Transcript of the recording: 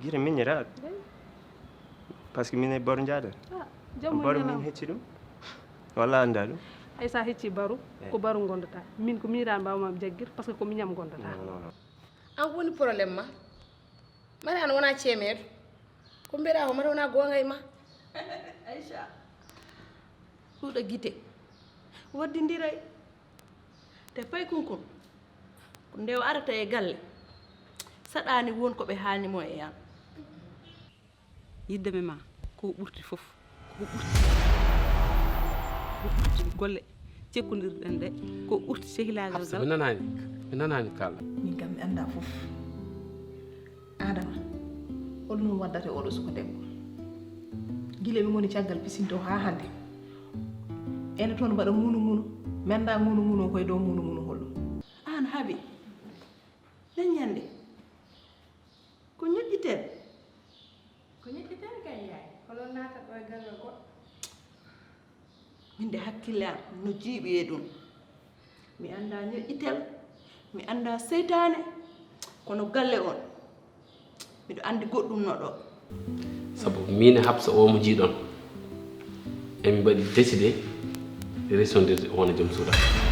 Gire miñira parce que min e baro jaada baro min hecci ɗum walla anda ɗum hay sa hecci baro ko baro gondata min ko miñirani mbawma jaggir par ce que ko miñam gondata an woni problème ma mari an wona ceemeɗo ko mbiɗa ko mari wona gonga e ma Aïcha ɗuɗo guite waddidiray te fay kunkun ko ndew arata e galle saɗani won ko ɓe haalnimo e yan yiddeme ma ko ɓurti fof ko ɓurti golle cekkodirɗen ɗe ko ɓurti sehilagal gal mi nanani kala min kam mi anda fof adama holno waddate oɗo suko debbo guila mi woni caggal pisinto ha hande ene toon mbaɗa munu menda munu koye dow munu hollo an haaɓi nen ñande ko ñoƴƴiten kay yaay holon naata ɗo e galle goɗɗo min de hakkille am no jiiɓi e ɗum mi anda ñoƴƴitel mi anda seytane kono galle on miɗo andi goɗɗum no ɗo sabu min e Habsa o mo jiiɗon emi mbaɗi décidé resondirde wona joom suuɗa